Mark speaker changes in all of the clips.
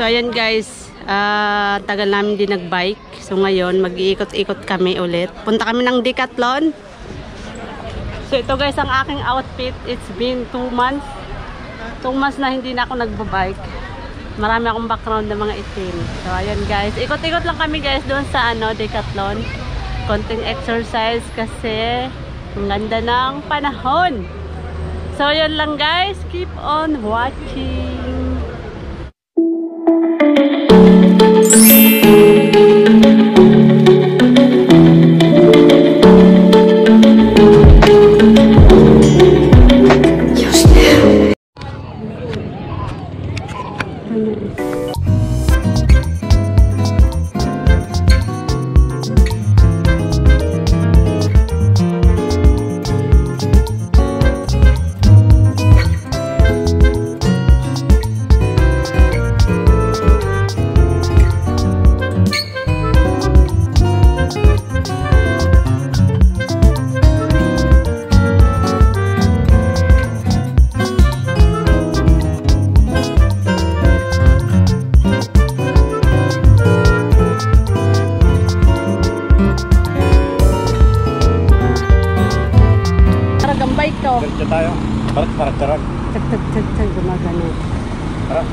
Speaker 1: So ayan guys, tagal namin din nagbike. So ngayon mag-iikot-ikot kami ulit. Punta kami ng Decathlon. So ito guys ang aking outfit. It's been 2 months. 2 months na hindi na ako nagbabike. Marami akong background ng mga itim. So ayan guys, ikot-ikot lang kami guys doon sa Decathlon. Konting exercise kasi ang ganda ng panahon. So yun lang guys, keep on watching.
Speaker 2: Diretso tayo. Parag-parag.
Speaker 1: Tag-tag-tag-tag gumagano.
Speaker 2: Tara.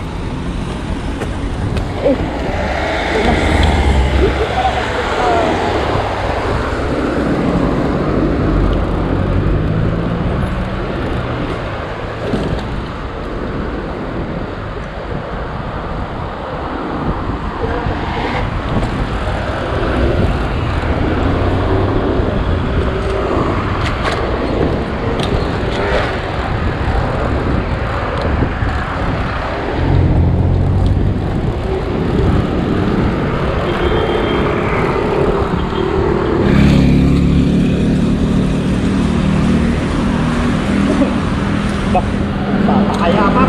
Speaker 2: Papakayapan.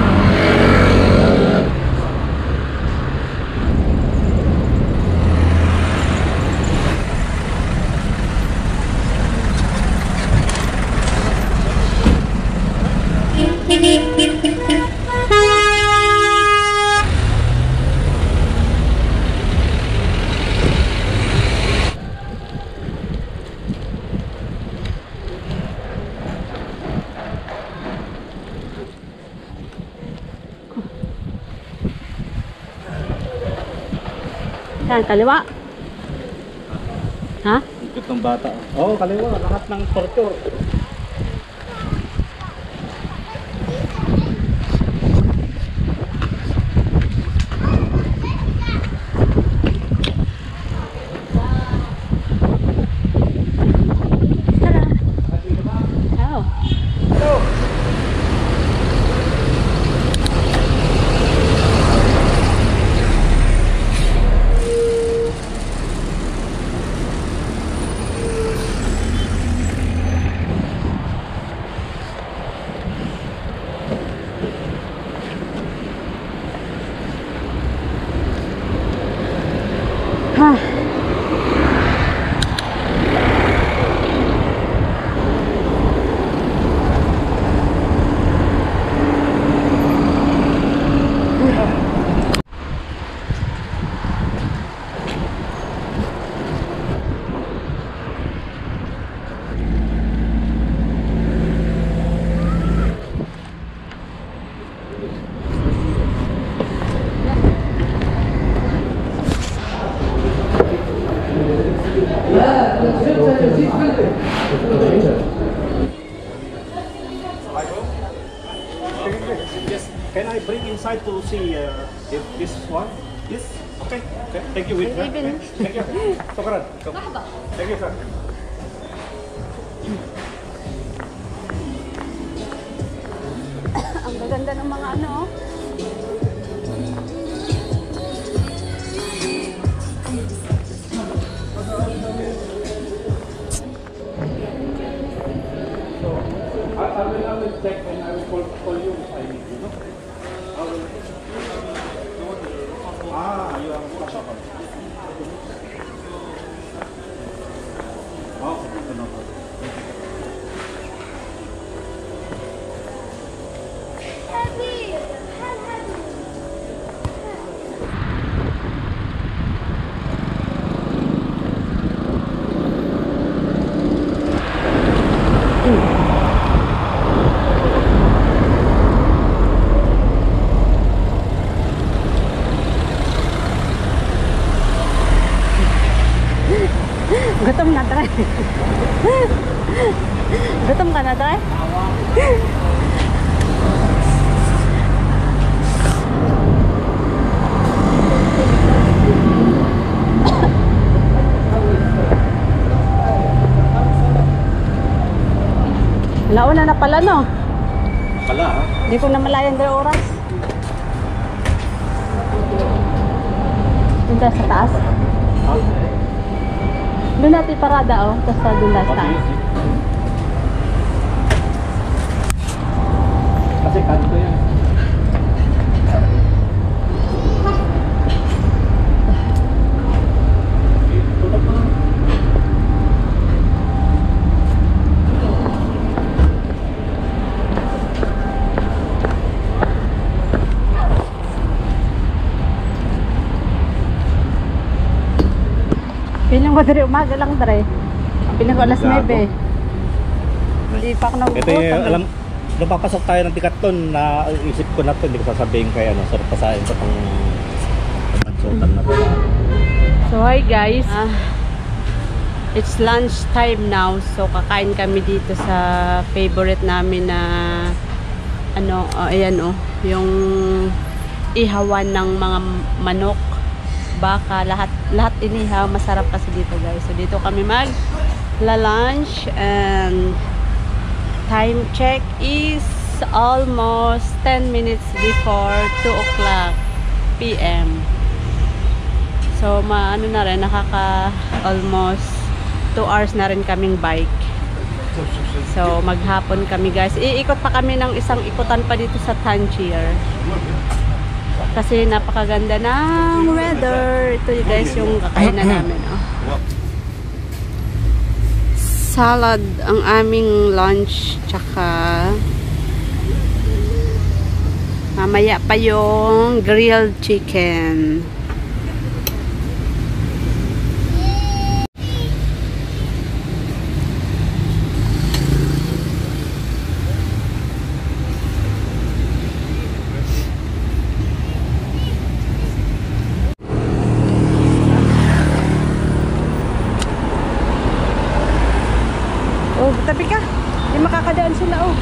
Speaker 1: Yan, kaliwa. Ha?
Speaker 2: Ikot ng bata. Oo, kaliwa. Lahat ng torture. Yes. Can I bring inside to see if this one? Yes. Okay. Okay. Thank you. Wait. Thank you. Shukran. Thank you, sir.
Speaker 1: Ang gaganda ng mga ano.
Speaker 2: I will check and I will call you if I need you. No? You are a shopper. Oh, no problem.
Speaker 3: Happy!
Speaker 1: Gutom na, Dre. Gutom ka na, Dre? Launa na pala, no?
Speaker 2: Pala, ha?
Speaker 1: Hindi ko na malayan Dre oras. Doon tayo sa taas.
Speaker 2: Ha?
Speaker 1: Doon natin parada, oh. Tapos doon tayo sa taas.
Speaker 2: Kasi kanto yan.
Speaker 1: Piling ko Dre, umaga lang Dre. Piling ko alas 9 eh. Hindi pa ako
Speaker 2: Ito
Speaker 1: nagugutom.
Speaker 2: yung, alam, nung papasok tayo ng Decathlon, na isip ko na to, hindi ko sasabihin kay ano, surpasahin ko itong pansutan na to.
Speaker 1: So hi guys, it's lunch time now. So kakain kami dito sa favorite namin na ano, ayan oh, yung ihawan ng mga manok, baka, lahat inihaw. Masarap kasi dito guys. So dito kami mag lunch and time check is almost 10 minutes before 2 o'clock PM. So maano na rin, nakaka almost 2 hours na rin kaming bike. So maghapon kami guys. Iikot pa kami ng isang ikutan pa dito sa Tangier. Kasi napakaganda ng weather. Ito guys yung kakainan namin. Oh. Salad ang aming lunch. Tsaka mamaya pa yung grilled chicken. Oh, tabi ka. Hindi makakadaan sila, oh.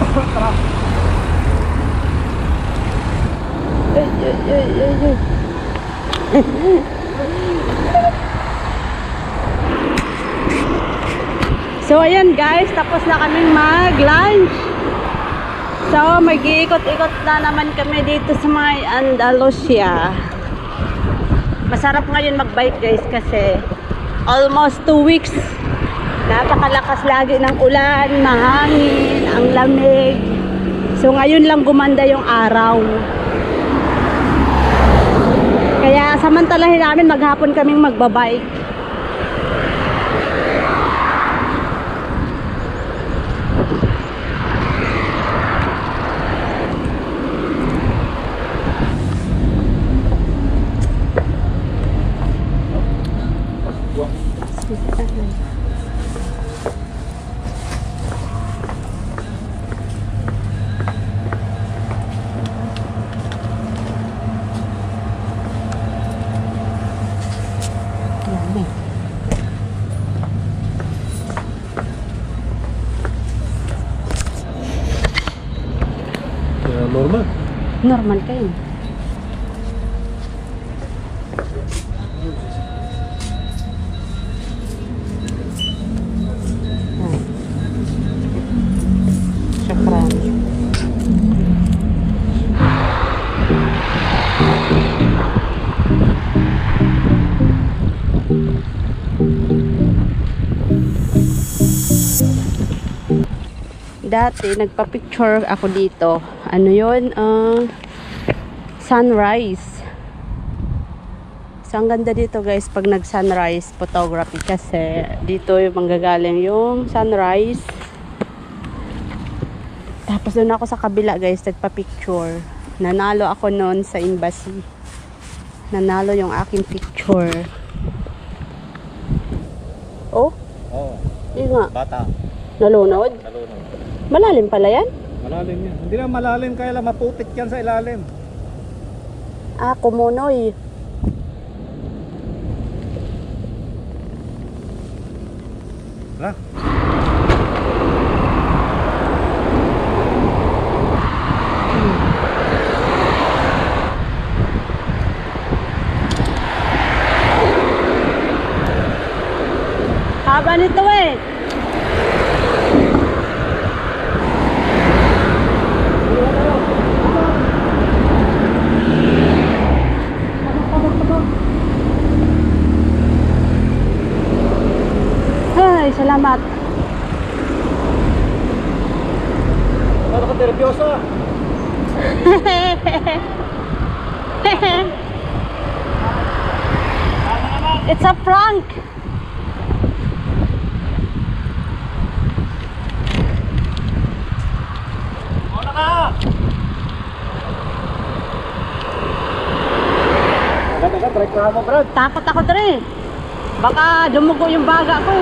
Speaker 1: Ay. So, ayan guys. Tapos na kaming mag-lunch. So, mag-iikot-ikot na naman kami dito sa may Andalusia. Masarap ngayon mag-bike guys kasi almost 2 weeks napakalakas lagi ng ulan, mahangin, ang lamig. So ngayon lang gumanda yung araw. Kaya samantalahin namin maghapon kaming magbabike.
Speaker 2: Normal.
Speaker 1: Normal kayo. Syukran. Dati nagpa-picture ako dito. Ano 'yon? Sunrise. So ang ganda dito guys pag nag-sunrise photography kasi dito yung manggagaling yung sunrise. Tapos doon ako sa kabila guys, nagpa-picture. Nanalo ako noon sa embassy. Nanalo yung aking picture. Oh?
Speaker 2: Oo.
Speaker 1: Yun nga.
Speaker 2: Bata.
Speaker 1: Nalunod?
Speaker 2: Nalunod.
Speaker 1: Malalim pala yan?
Speaker 2: Malalim yan. Hindi na malalim kaya lang maputik yan sa ilalim.
Speaker 1: Ah, kumunoy. Salamat.
Speaker 2: Ano ka nervyosa?
Speaker 1: It's a prank.
Speaker 2: Una ka! Agad-agad, reklamo Brad.
Speaker 1: Takot ako dre. Baka dumugo yung baga ko.